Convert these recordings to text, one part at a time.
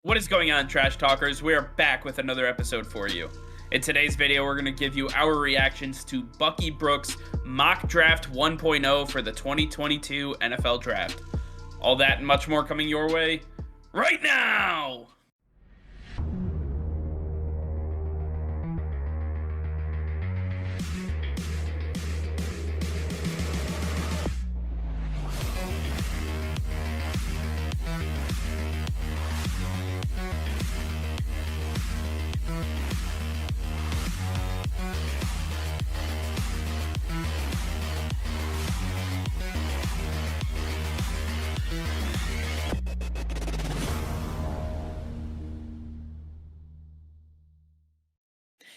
What is going on, Trash Talkers? We are back with another episode for you. In today's video, we're going to give you our reactions to Bucky Brooks' Mock Draft 1.0 for the 2022 NFL Draft. All that and much more coming your way right now!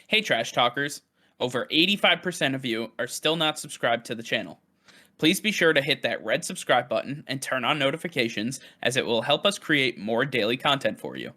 Hey Trash Talkers, over 85% of you are still not subscribed to the channel. Please be sure to hit that red subscribe button and turn on notifications, as it will help us create more daily content for you.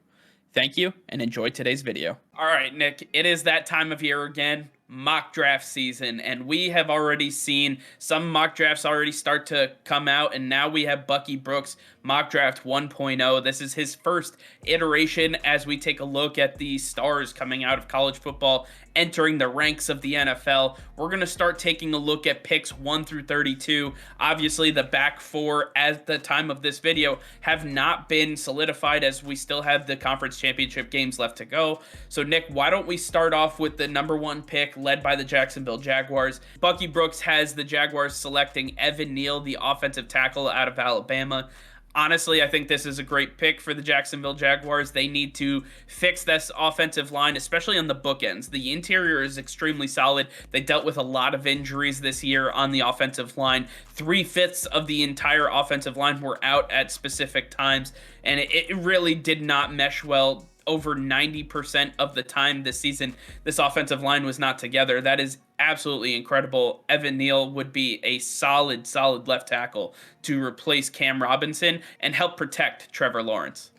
Thank you and enjoy today's video. Alright Nick, it is that time of year again, mock draft season, and we have already seen some mock drafts already start to come out, and now we have Bucky Brooks mock draft 1.0. This is his first iteration as we take a look at the stars coming out of college football entering the ranks of the NFL. We're going to start taking a look at picks 1 through 32. Obviously, the back four at the time of this video have not been solidified, as we still have the conference championship games left to go. So Nick, why don't we start off with the number 1 pick led by the Jacksonville Jaguars. Bucky Brooks has the Jaguars selecting Evan Neal, the offensive tackle out of Alabama. Honestly, I think this is a great pick for the Jacksonville Jaguars. They need to fix this offensive line, especially on the bookends. The interior is extremely solid. They dealt with a lot of injuries this year on the offensive line. 3/5 of the entire offensive line were out at specific times, and it really did not mesh well. Over 90% of the time this season, this offensive line was not together. That is absolutely incredible. Evan Neal would be a solid left tackle to replace Cam Robinson and help protect Trevor Lawrence.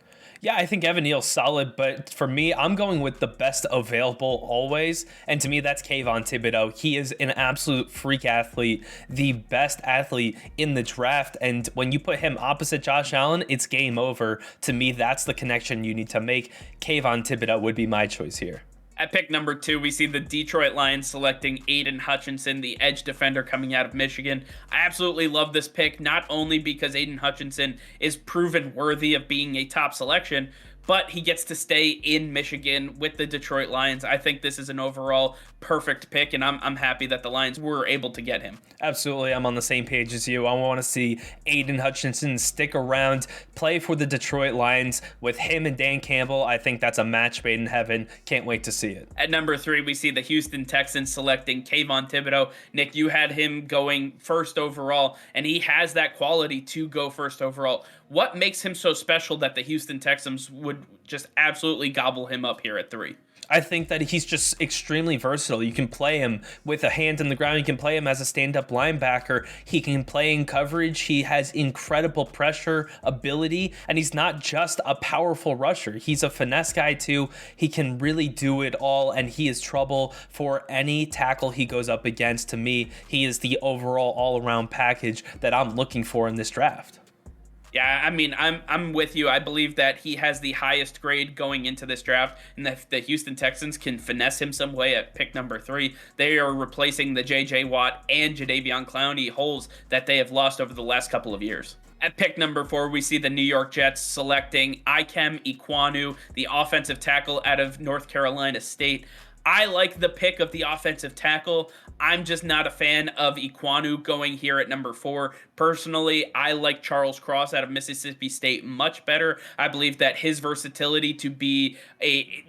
Yeah, I think Evan Neal's solid, but for me, I'm going with the best available always. And to me, that's Kayvon Thibodeaux. He is an absolute freak athlete, the best athlete in the draft. And when you put him opposite Josh Allen, it's game over. To me, that's the connection you need to make. Kayvon Thibodeaux would be my choice here. At pick number 2, we see the Detroit Lions selecting Aidan Hutchinson, the edge defender coming out of Michigan. I absolutely love this pick, not only because Aidan Hutchinson is proven worthy of being a top selection, but he gets to stay in Michigan with the Detroit Lions. I think this is an overall perfect pick, and I'm happy that the Lions were able to get him. Absolutely, I'm on the same page as you. I want to see Aidan Hutchinson stick around, play for the Detroit Lions. With him and Dan Campbell, I think that's a match made in heaven. Can't wait to see it. At number 3, we see the Houston Texans selecting Kayvon Thibodeaux. Nick, you had him going first overall, and he has that quality to go first overall. What makes him so special that the Houston Texans would just absolutely gobble him up here at 3? I think that he's just extremely versatile. You can play him with a hand in the ground. You can play him as a stand-up linebacker. He can play in coverage. He has incredible pressure ability, and he's not just a powerful rusher. He's a finesse guy too. He can really do it all, and he is trouble for any tackle he goes up against. To me, he is the overall all-around package that I'm looking for in this draft. Yeah, I mean, I'm with you. I believe that he has the highest grade going into this draft, and if the Houston Texans can finesse him some way at pick number 3, they are replacing the J.J. Watt and Jadeveon Clowney holes that they have lost over the last couple of years. At pick number 4, we see the New York Jets selecting Ikem Ekwonu, the offensive tackle out of North Carolina State. I like the pick of the offensive tackle. I'm just not a fan of Ekwonu going here at number 4. Personally, I like Charles Cross out of Mississippi State much better. I believe that his versatility to be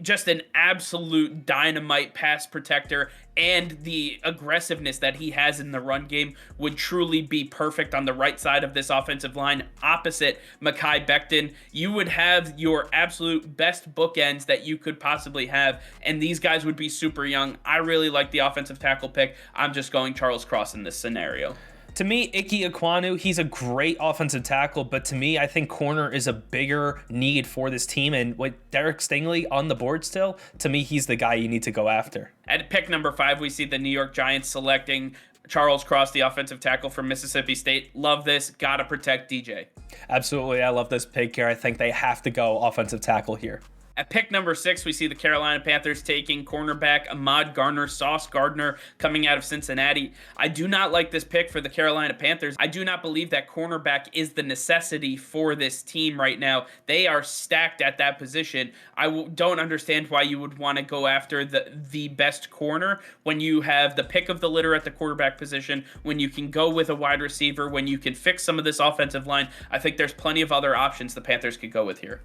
just an absolute dynamite pass protector and the aggressiveness that he has in the run game would truly be perfect on the right side of this offensive line opposite Mekhi Becton. You would have your absolute best bookends that you could possibly have, and these guys would be super young. I really like the offensive tackle pick. I'm just going Charles Cross in this scenario. To me, Ike Ekwonu, he's a great offensive tackle, but to me, I think corner is a bigger need for this team. And with Derek Stingley on the board still, to me, he's the guy you need to go after. At pick number 5, we see the New York Giants selecting Charles Cross, the offensive tackle from Mississippi State. Love this. Gotta protect DJ. Absolutely. I love this pick here. I think they have to go offensive tackle here. At pick number 6, we see the Carolina Panthers taking cornerback Ahmad Gardner, Sauce Gardner, coming out of Cincinnati. I do not like this pick for the Carolina Panthers. I do not believe that cornerback is the necessity for this team right now. They are stacked at that position. Don't understand why you would want to go after the best corner when you have the pick of the litter at the quarterback position, when you can go with a wide receiver, when you can fix some of this offensive line. I think there's plenty of other options the Panthers could go with here.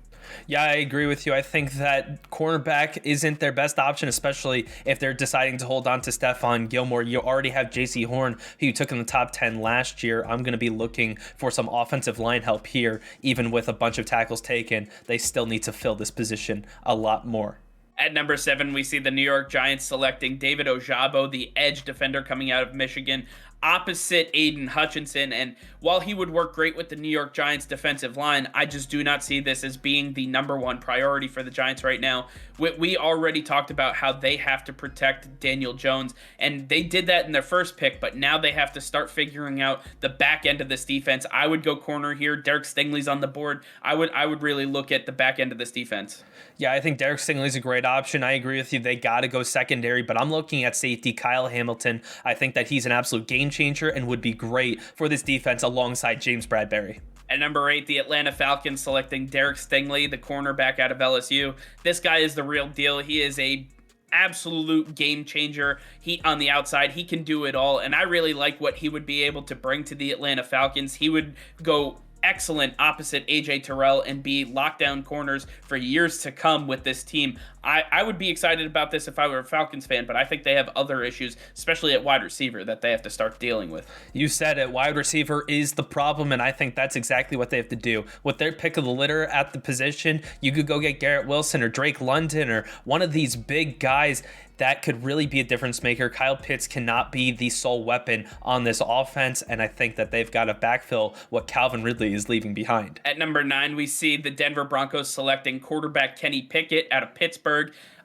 Yeah, I agree with you. I think that cornerback isn't their best option, especially if they're deciding to hold on to Stephon Gilmore. You already have J.C. Horn, who you took in the top 10 last year. I'm going to be looking for some offensive line help here. Even with a bunch of tackles taken, they still need to fill this position a lot more. At number 7, we see the New York Giants selecting David Ojabo, the edge defender coming out of Michigan, opposite Aidan Hutchinson. And while he would work great with the New York Giants defensive line, I just do not see this as being the number one priority for the Giants right now. We already talked about how they have to protect Daniel Jones, and they did that in their first pick, but now they have to start figuring out the back end of this defense. I would go corner here. Derek Stingley's on the board. I would really look at the back end of this defense. Yeah, I think Derek Stingley's a great option. I agree with you. They got to go secondary, but I'm looking at safety Kyle Hamilton. I think that he's an absolute game changer and would be great for this defense alongside James Bradberry. At number 8, the Atlanta Falcons selecting Derek Stingley, the cornerback out of LSU. This guy is the real deal. He is a absolute game changer. He on the outside, he can do it all, and I really like what he would be able to bring to the Atlanta Falcons. He would go excellent opposite AJ Terrell and be lockdown corners for years to come with this team. I would be excited about this if I were a Falcons fan, but I think they have other issues, especially at wide receiver, that they have to start dealing with. You said it. Wide receiver is the problem, and I think that's exactly what they have to do. With their pick of the litter at the position, you could go get Garrett Wilson or Drake London or one of these big guys that could really be a difference maker. Kyle Pitts cannot be the sole weapon on this offense, and I think that they've got to backfill what Calvin Ridley is leaving behind. At number 9, we see the Denver Broncos selecting quarterback Kenny Pickett out of Pittsburgh.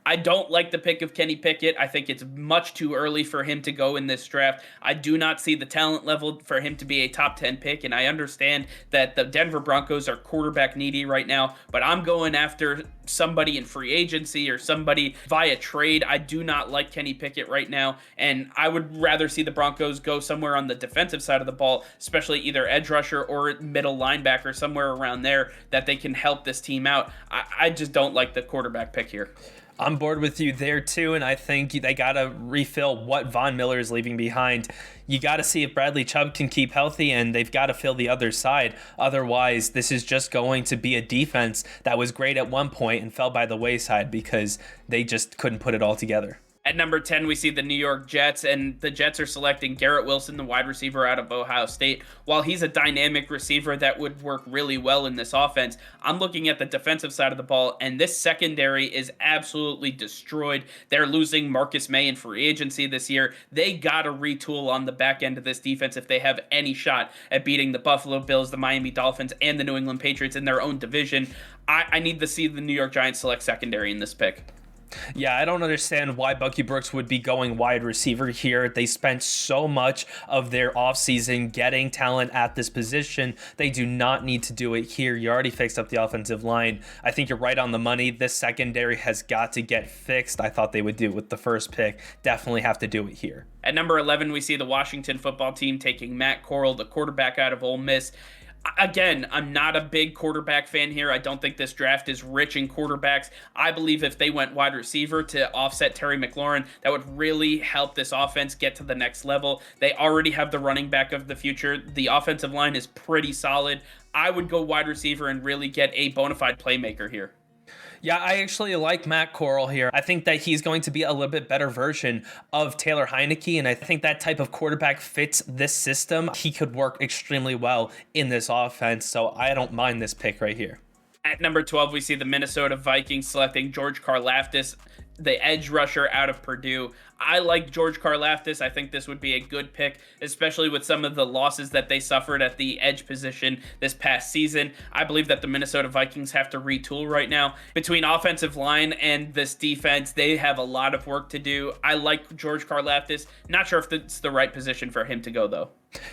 I don't like the pick of Kenny Pickett. I think it's much too early for him to go in this draft. I do not see the talent level for him to be a top 10 pick, and I understand that the Denver Broncos are quarterback needy right now, but I'm going after somebody in free agency or somebody via trade. I do not like Kenny Pickett right now, and I would rather see the Broncos go somewhere on the defensive side of the ball, especially either edge rusher or middle linebacker, somewhere around there that they can help this team out. I just don't like the quarterback pick here. I'm bored with you there too, and I think they got to refill what Von Miller is leaving behind. You got to see if Bradley Chubb can keep healthy, and they've got to fill the other side. Otherwise, this is just going to be a defense that was great at one point and fell by the wayside because they just couldn't put it all together. At number 10, we see the New York Jets, and the Jets are selecting Garrett Wilson, the wide receiver out of Ohio State. While he's a dynamic receiver that would work really well in this offense, I'm looking at the defensive side of the ball, and this secondary is absolutely destroyed. They're losing Marcus May in free agency this year. They got to retool on the back end of this defense if they have any shot at beating the Buffalo Bills, the Miami Dolphins, and the New England Patriots in their own division. I need to see the New York Giants select secondary in this pick. Yeah, I don't understand why Bucky Brooks would be going wide receiver here. They spent so much of their offseason getting talent at this position. They do not need to do it here. You already fixed up the offensive line. I think you're right on the money. This secondary has got to get fixed. I thought they would do it with the first pick. Definitely have to do it here. At number 11, we see the Washington football team taking Matt Corral, the quarterback out of Ole Miss. Again, I'm not a big quarterback fan here. I don't think this draft is rich in quarterbacks. I believe if they went wide receiver to offset Terry McLaurin, that would really help this offense get to the next level. They already have the running back of the future. The offensive line is pretty solid. I would go wide receiver and really get a bona fide playmaker here. Yeah, I actually like Matt Corral here. I think that he's going to be a little bit better version of Taylor Heineke, and I think that type of quarterback fits this system. He could work extremely well in this offense, so I don't mind this pick right here. At number 12, we see the Minnesota Vikings selecting George Karlaftis, the edge rusher out of Purdue. I like George Karlaftis. I think this would be a good pick, especially with some of the losses that they suffered at the edge position this past season. I believe that the Minnesota Vikings have to retool right now. Between offensive line and this defense, they have a lot of work to do. I like George Karlaftis. Not sure if it's the right position for him to go, though.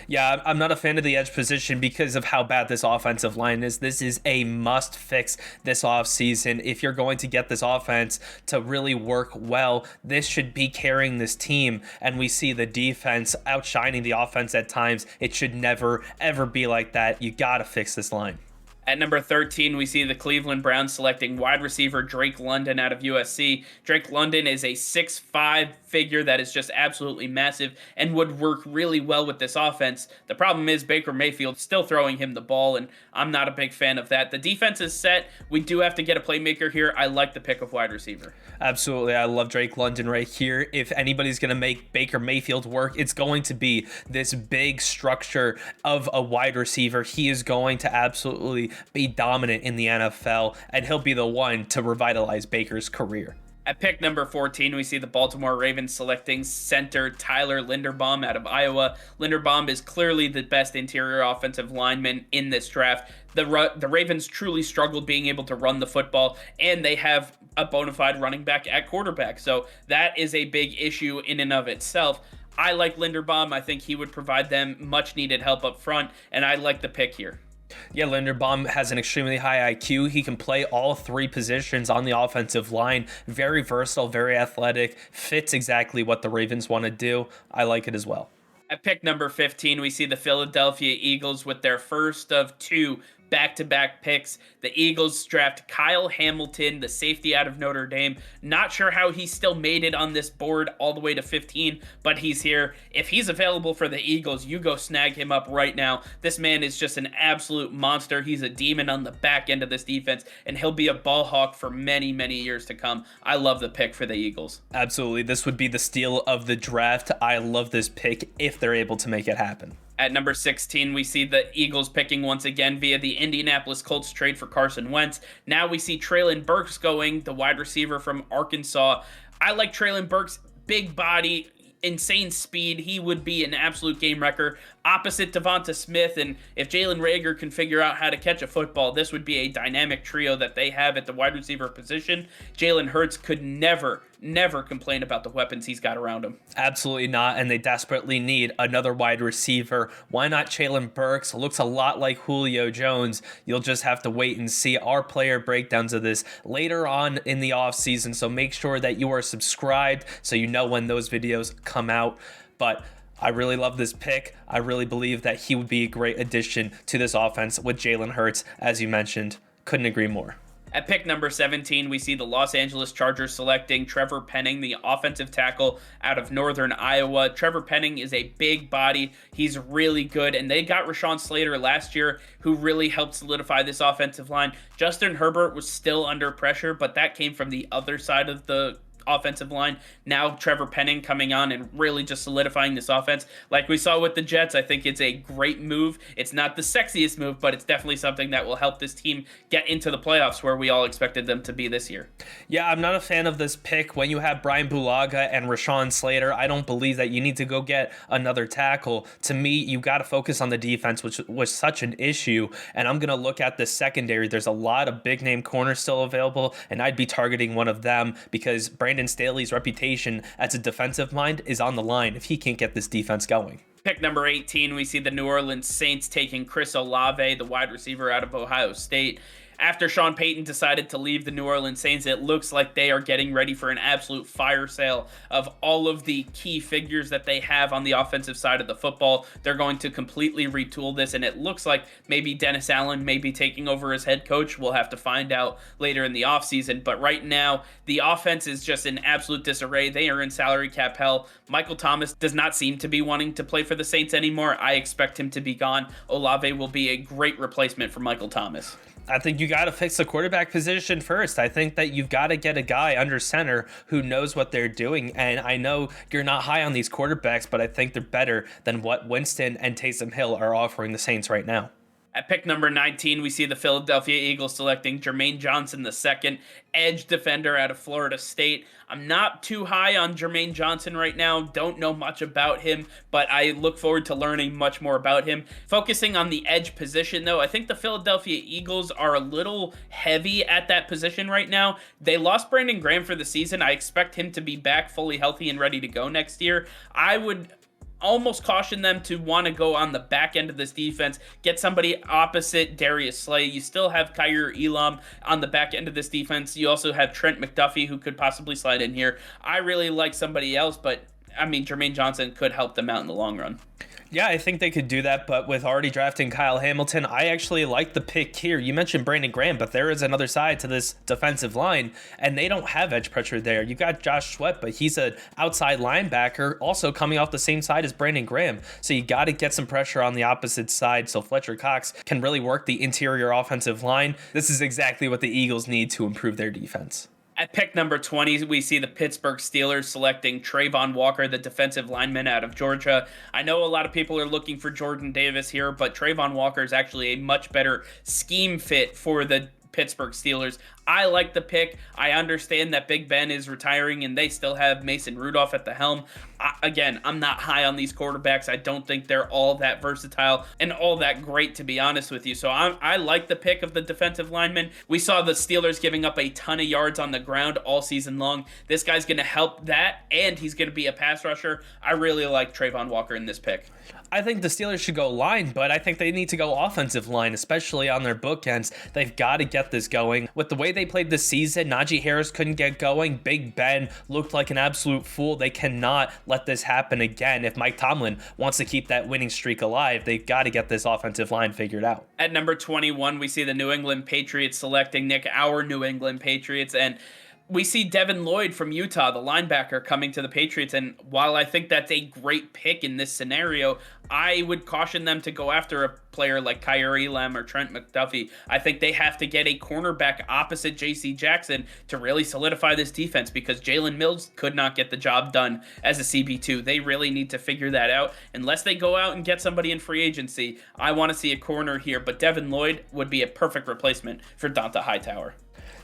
Yeah, I'm not a fan of the edge position because of how bad this offensive line is. This is a must fix this offseason. If you're going to get this offense to really work well, this should be carrying this team. And we see the defense outshining the offense at times. It should never, ever be like that. You got to fix this line. At number 13, we see the Cleveland Browns selecting wide receiver Drake London out of USC. Drake London is a 6'5" figure that is just absolutely massive and would work really well with this offense. The problem is Baker Mayfield still throwing him the ball, and I'm not a big fan of that. The defense is set. We do have to get a playmaker here. I like the pick of wide receiver. Absolutely. I love Drake London right here. If anybody's going to make Baker Mayfield work, it's going to be this big structure of a wide receiver. He is going to absolutely be dominant in the NFL, and he'll be the one to revitalize Baker's career. At pick number 14, we see the Baltimore Ravens selecting center Tyler Linderbaum out of Iowa. Linderbaum is clearly the best interior offensive lineman in this draft. The Ravens truly struggled being able to run the football, and they have a bona fide running back at quarterback. So that is a big issue in and of itself. I like Linderbaum. I think he would provide them much needed help up front, and I like the pick here. Yeah, Linderbaum has an extremely high IQ. He can play all three positions on the offensive line. Very versatile, very athletic, fits exactly what the Ravens want to do. I like it as well. At pick number 15, we see the Philadelphia Eagles with their first of two back-to-back picks. The Eagles draft Kyle Hamilton, the safety out of Notre Dame. Not sure how he still made it on this board all the way to 15, but he's here. If he's available for the Eagles, you go snag him up right now. This man is just an absolute monster. He's a demon on the back end of this defense, and he'll be a ball hawk for many, many years to come. I love the pick for the Eagles. Absolutely. This would be the steal of the draft. I love this pick if they're able to make it happen. At number 16, we see the Eagles picking once again via the Indianapolis Colts trade for Carson Wentz. Now we see Treylon Burks going, the wide receiver from Arkansas. I like Treylon Burks, big body, insane speed. He would be an absolute game wrecker opposite Devonta Smith, and if Jalen Reagor can figure out how to catch a football, this would be a dynamic trio that they have at the wide receiver position. Jalen Hurts could never complain about the weapons he's got around him. Absolutely not, and they desperately need another wide receiver. Why not Treylon Burks? Looks a lot like Julio Jones. You'll just have to wait and see our player breakdowns of this later on in the offseason, so make sure that you are subscribed so you know when those videos come out. But I really love this pick. I really believe that he would be a great addition to this offense with Jalen Hurts, as you mentioned. Couldn't agree more. At pick number 17, we see the Los Angeles Chargers selecting Trevor Penning, the offensive tackle out of Northern Iowa. Trevor Penning is a big body. He's really good, and they got Rashawn Slater last year, who really helped solidify this offensive line. Justin Herbert was still under pressure, but that came from the other side of the offensive line. Now Trevor Penning coming on and really just solidifying this offense. Like we saw with the Jets, I think it's a great move. It's not the sexiest move, but it's definitely something that will help this team get into the playoffs where we all expected them to be this year. Yeah, I'm not a fan of this pick. When you have Brian Bulaga and Rashawn Slater, I don't believe that you need to go get another tackle. To me, you got to focus on the defense, which was such an issue. And I'm going to look at the secondary. There's a lot of big name corners still available, and I'd be targeting one of them because Brandon Staley's reputation as a defensive mind is on the line if he can't get this defense going. Pick number 18, we see the New Orleans Saints taking Chris Olave, the wide receiver out of Ohio State. After Sean Payton decided to leave the New Orleans Saints, it looks like they are getting ready for an absolute fire sale of all of the key figures that they have on the offensive side of the football. They're going to completely retool this, and it looks like maybe Dennis Allen may be taking over as head coach. We'll have to find out later in the offseason, but right now, the offense is just in absolute disarray. They are in salary cap hell. Michael Thomas does not seem to be wanting to play for the Saints anymore. I expect him to be gone. Olave will be a great replacement for Michael Thomas. I think you got to fix the quarterback position first. I think that you've got to get a guy under center who knows what they're doing. And I know you're not high on these quarterbacks, but I think they're better than what Winston and Taysom Hill are offering the Saints right now. At pick number 19, we see the Philadelphia Eagles selecting Jermaine Johnson II, edge defender out of Florida State. I'm not too high on Jermaine Johnson right now. Don't know much about him, but I look forward to learning much more about him. Focusing on the edge position, though, I think the Philadelphia Eagles are a little heavy at that position right now. They lost Brandon Graham for the season. I expect him to be back fully healthy and ready to go next year. I would almost caution them to want to go on the back end of this defense, get somebody opposite Darius Slay. You still have Kair Elon on the back end of this defense. You also have Trent McDuffie, who could possibly slide in here. I really like somebody else, but I mean, Jermaine Johnson could help them out in the long run. Yeah, I think they could do that, but with already drafting Kyle Hamilton, I actually like the pick here. You mentioned Brandon Graham, but there is another side to this defensive line, and they don't have edge pressure there. You got Josh Sweat, but he's an outside linebacker, also coming off the same side as Brandon Graham. So you got to get some pressure on the opposite side so Fletcher Cox can really work the interior offensive line. This is exactly what the Eagles need to improve their defense. At pick number 20, we see the Pittsburgh Steelers selecting Trayvon Walker, the defensive lineman out of Georgia. I know a lot of people are looking for Jordan Davis here, but Trayvon Walker is actually a much better scheme fit for the Pittsburgh Steelers. I like the pick. I understand that Big Ben is retiring and they still have Mason Rudolph at the helm. Again, I'm not high on these quarterbacks. I don't think they're all that versatile and all that great, to be honest with you. So I like the pick of the defensive lineman. We saw the Steelers giving up a ton of yards on the ground all season long. This guy's going to help that, and he's going to be a pass rusher. I really like Trayvon Walker in this pick. I think the Steelers should go line, but I think they need to go offensive line, especially on their bookends. They've got to get this going. With the way they played this season, Najee Harris couldn't get going. Big Ben looked like an absolute fool. They cannot let this happen again. If Mike Tomlin wants to keep that winning streak alive, they've got to get this offensive line figured out. At number 21, we see the New England Patriots selecting our New England Patriots, and we see Devin Lloyd from Utah, the linebacker, coming to the Patriots, and while I think that's a great pick in this scenario, I would caution them to go after a player like Kair Elon or Trent McDuffie. I think they have to get a cornerback opposite J.C. Jackson to really solidify this defense, because Jalen Mills could not get the job done as a CB2. They really need to figure that out. Unless they go out and get somebody in free agency, I want to see a corner here, but Devin Lloyd would be a perfect replacement for Donta Hightower.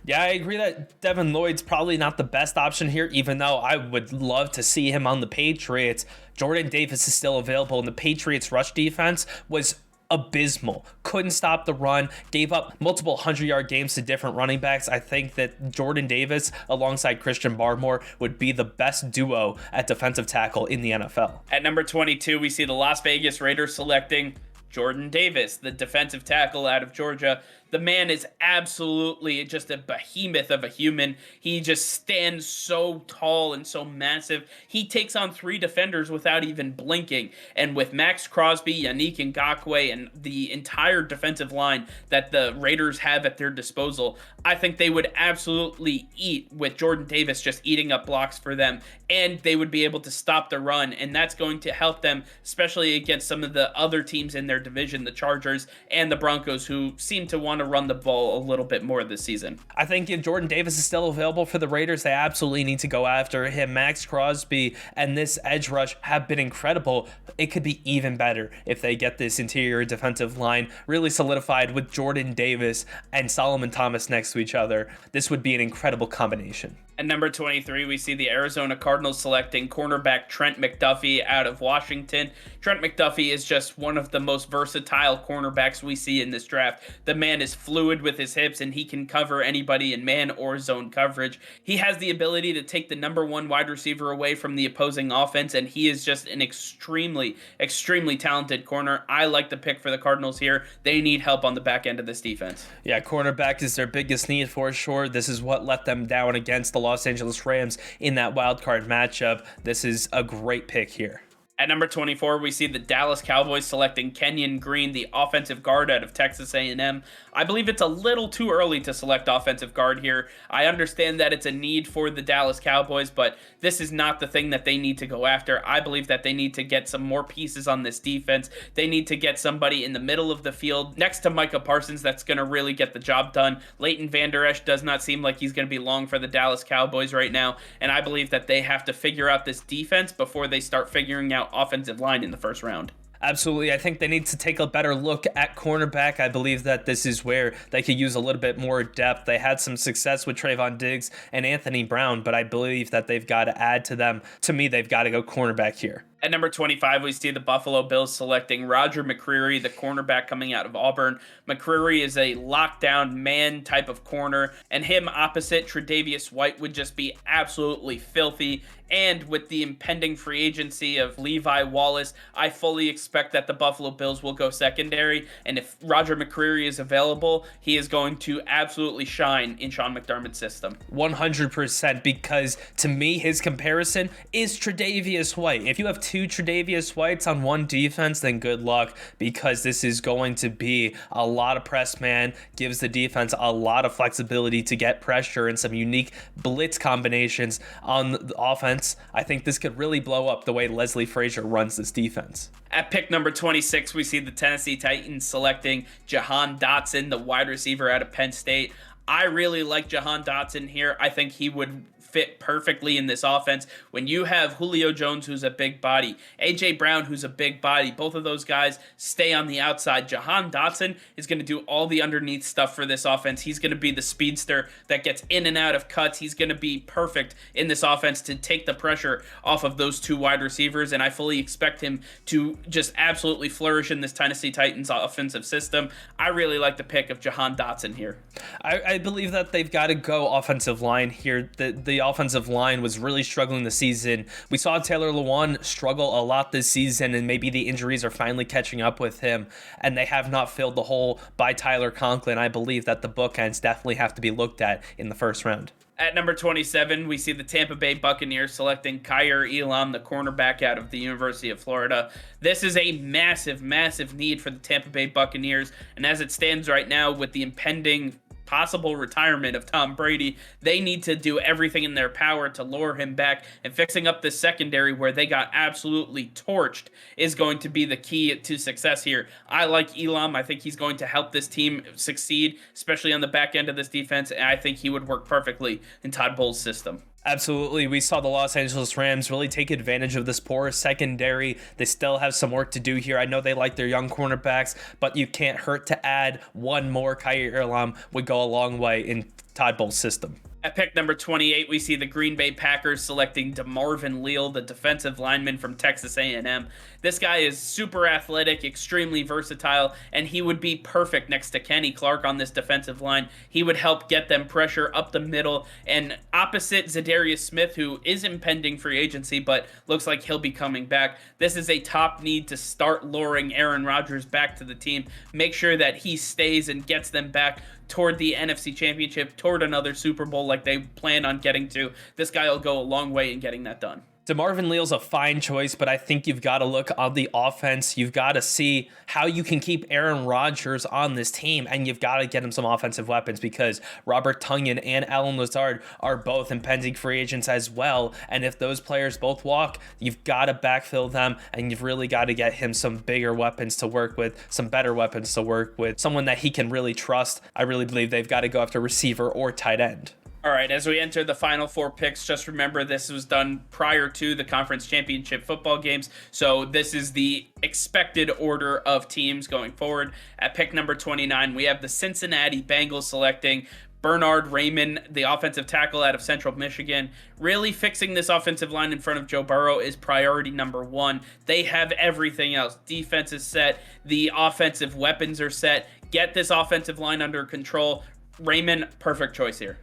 Yeah, I agree that Devin Lloyd's probably not the best option here, even though I would love to see him on the Patriots. Jordan Davis is still available, and the Patriots' rush defense was abysmal. Couldn't stop the run, gave up multiple 100-yard games to different running backs. I think that Jordan Davis alongside Christian Barmore would be the best duo at defensive tackle in the NFL. At number 22, we see the Las Vegas Raiders selecting Jordan Davis, the defensive tackle out of Georgia. The man is absolutely just a behemoth of a human. He just stands so tall and so massive. He takes on 3 defenders without even blinking. And with Max Crosby, Yannick Ngakoue, and the entire defensive line that the Raiders have at their disposal, I think they would absolutely eat with Jordan Davis just eating up blocks for them. And they would be able to stop the run. And that's going to help them, especially against some of the other teams in their division, the Chargers and the Broncos, who seem to want to run the ball a little bit more this season. I think if Jordan Davis is still available for the Raiders, they absolutely need to go after him. Max Crosby and this edge rush have been incredible. It could be even better if they get this interior defensive line really solidified with Jordan Davis and Solomon Thomas next to each other. This would be an incredible combination. At number 23, we see the Arizona Cardinals selecting cornerback Trent McDuffie out of Washington. Trent McDuffie is just one of the most versatile cornerbacks we see in this draft. The man is fluid with his hips, and he can cover anybody in man or zone coverage. He has the ability to take the number 1 wide receiver away from the opposing offense, and he is just an extremely, extremely talented corner. I like the pick for the Cardinals here. They need help on the back end of this defense. Yeah, cornerback is their biggest need for sure. This is what let them down against the Los Angeles Rams in that wild card matchup. This is a great pick here. At number 24, we see the Dallas Cowboys selecting Kenyan Green, the offensive guard out of Texas A&M. I believe it's a little too early to select offensive guard here. I understand that it's a need for the Dallas Cowboys, but this is not the thing that they need to go after. I believe that they need to get some more pieces on this defense. They need to get somebody in the middle of the field next to Micah Parsons that's going to really get the job done. Leighton Vander Esch does not seem like he's going to be long for the Dallas Cowboys right now, and I believe that they have to figure out this defense before they start figuring out offensive line in the first round. Absolutely. I think they need to take a better look at cornerback. I believe that this is where they could use a little bit more depth. They had some success with Trayvon Diggs and Anthony Brown, but I believe that they've got to add to them. To me, they've got to go cornerback here. At number 25, we see the Buffalo Bills selecting Roger Mccreary, the cornerback coming out of Auburn. Mccreary is a lockdown man type of corner, and him opposite Tre'Davious White would just be absolutely filthy. And with the impending free agency of Levi Wallace, I fully expect that the Buffalo Bills will go secondary. And if Roger Mccreary is available, he is going to absolutely shine in Sean McDermott's system. 100%, because to me, his comparison is Tre'Davious White. If you have two Tre'Davious Whites on one defense, then good luck, because this is going to be a lot of press man, gives the defense a lot of flexibility to get pressure and some unique blitz combinations on the offense. I think this could really blow up the way Leslie Frazier runs this defense. At pick number 26, we see the Tennessee Titans selecting Jahan Dotson, the wide receiver out of Penn State. I really like Jahan Dotson here. I think he would fit perfectly in this offense. When you have Julio Jones, who's a big body, A.J. Brown, who's a big body, both of those guys stay on the outside. Jahan Dotson is going to do all the underneath stuff for this offense. He's going to be the speedster that gets in and out of cuts. He's going to be perfect in this offense to take the pressure off of those two wide receivers, and I fully expect him to just absolutely flourish in this Tennessee Titans offensive system. I really like the pick of Jahan Dotson here. I believe that they've got to go offensive line here. The offensive line was really struggling this season. We saw Taylor Lewan struggle a lot this season, and maybe the injuries are finally catching up with him, and they have not filled the hole by Tyler Conklin. I believe that the bookends definitely have to be looked at in the first round. At number 27, we see the Tampa Bay Buccaneers selecting Kair Elon, the cornerback out of the University of Florida. This is a massive, massive need for the Tampa Bay Buccaneers, and as it stands right now with the impending possible retirement of Tom Brady, they need to do everything in their power to lure him back, and fixing up this secondary where they got absolutely torched is going to be the key to success here. I like Elam. I think he's going to help this team succeed, especially on the back end of this defense, and I think he would work perfectly in Todd Bowles' system. Absolutely. We saw the Los Angeles Rams really take advantage of this poor secondary. They still have some work to do here. I know they like their young cornerbacks, but you can't hurt to add one more. Kair Elon would go a long way in Todd Bowles' system. At pick number 28, we see the Green Bay Packers selecting DeMarvin Leal, the defensive lineman from Texas A&M. This guy is super athletic, extremely versatile, and he would be perfect next to Kenny Clark on this defensive line. He would help get them pressure up the middle, and opposite Zadarius Smith, who is impending free agency, but looks like he'll be coming back. This is a top need to start luring Aaron Rodgers back to the team. Make sure that he stays and gets them back toward the NFC Championship, toward another Super Bowl like they plan on getting to. This guy will go a long way in getting that done. DeMarvin Leal's a fine choice, but I think you've got to look on the offense. You've got to see how you can keep Aaron Rodgers on this team, and you've got to get him some offensive weapons, because Robert Tonyan and Alan Lazard are both impending free agents as well, and if those players both walk, you've got to backfill them, and you've really got to get him some bigger weapons to work with, some better weapons to work with, someone that he can really trust. I really believe they've got to go after receiver or tight end. All right, as we enter the final four picks, just remember this was done prior to the conference championship football games, so this is the expected order of teams going forward. At pick number 29, we have the Cincinnati Bengals selecting Bernard Raymond, the offensive tackle out of Central Michigan. Really fixing this offensive line in front of Joe Burrow is priority number one. They have everything else. Defense is set. The offensive weapons are set. Get this offensive line under control. Raymond, perfect choice here.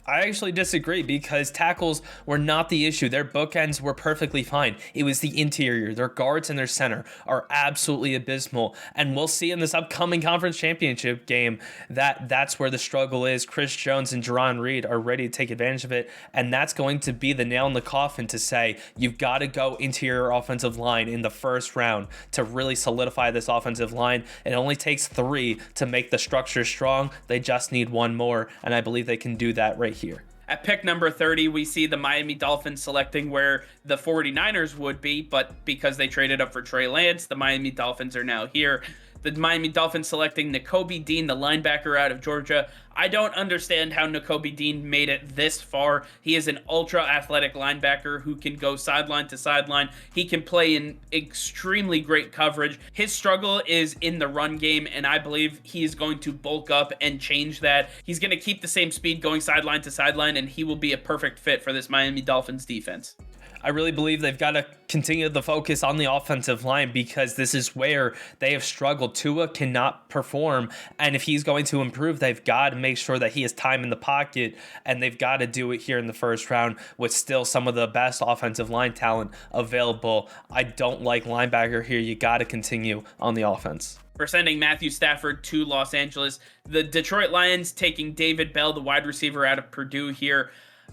I actually disagree, because tackles were not the issue. Their bookends were perfectly fine. It was the interior. Their guards and their center are absolutely abysmal. And we'll see in this upcoming conference championship game that that's where the struggle is. Chris Jones and Jerron Reed are ready to take advantage of it. And that's going to be the nail in the coffin to say, you've got to go interior offensive line in the first round to really solidify this offensive line. It only takes 3 to make the structure strong. They just need one more. And I believe they can do that right here. At pick number 30, we see the Miami Dolphins selecting where the 49ers would be, but because they traded up for Trey Lance, the Miami Dolphins are now here. The Miami Dolphins selecting Nakobe Dean, the linebacker out of Georgia. I don't understand how Nakobe Dean made it this far. He is an ultra athletic linebacker who can go sideline to sideline. He can play in extremely great coverage. His struggle is in the run game, and I believe he is going to bulk up and change that. He's going to keep the same speed going sideline to sideline, and he will be a perfect fit for this Miami Dolphins defense. I really believe they've got to continue the focus on the offensive line because this is where they have struggled. Tua cannot perform, and if he's going to improve, they've got to make sure that he has time in the pocket, and they've got to do it here in the first round with still some of the best offensive line talent available. I don't like linebacker here. You got to continue on the offense. We're sending Matthew Stafford to Los Angeles. The Detroit Lions taking David Bell, the wide receiver out of Purdue here.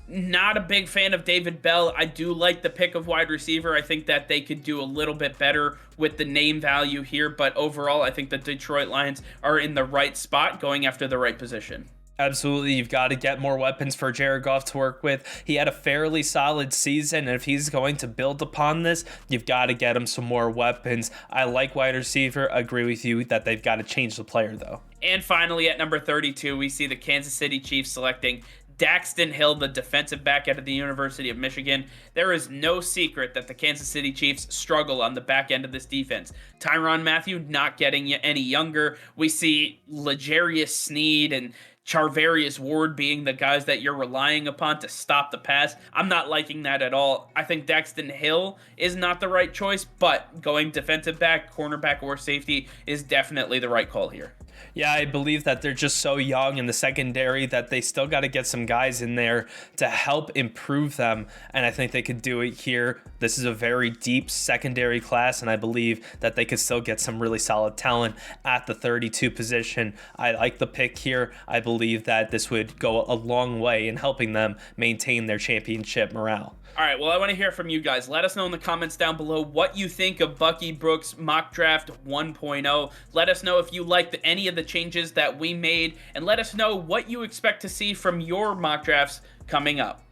Not a big fan of David Bell. I do like the pick of wide receiver. I think that they could do a little bit better with the name value here, but overall, I think the Detroit Lions are in the right spot, going after the right position. Absolutely, you've got to get more weapons for Jared Goff to work with. He had a fairly solid season, and if he's going to build upon this, you've got to get him some more weapons. I like wide receiver. Agree with you that they've got to change the player, though. And finally, at number 32, we see the Kansas City Chiefs selecting Daxton Hill, the defensive back out of the University of Michigan. There is no secret that the Kansas City Chiefs struggle on the back end of this defense. Tyrann Mathieu not getting any younger. We see L'Jarius Sneed and Charvarius Ward being the guys that you're relying upon to stop the pass. I'm not liking that at all. I think Daxton Hill is not the right choice, but going defensive back, cornerback, or safety is definitely the right call here. Yeah, I believe that they're just so young in the secondary that they still got to get some guys in there to help improve them, and I think they could do it here. This is a very deep secondary class, and I believe that they could still get some really solid talent at the 32 position. I like the pick here. I believe that this would go a long way in helping them maintain their championship morale. All right, well, I want to hear from you guys. Let us know in the comments down below what you think of Bucky Brooks Mock Draft 1.0. Let us know if you liked any of the changes that we made, and let us know what you expect to see from your mock drafts coming up.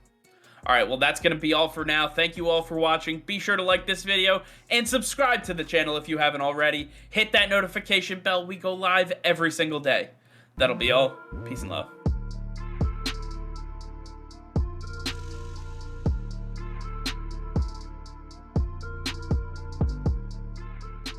All right, well, that's going to be all for now. Thank you all for watching. Be sure to like this video and subscribe to the channel if you haven't already. Hit that notification bell. We go live every single day. That'll be all. Peace and love.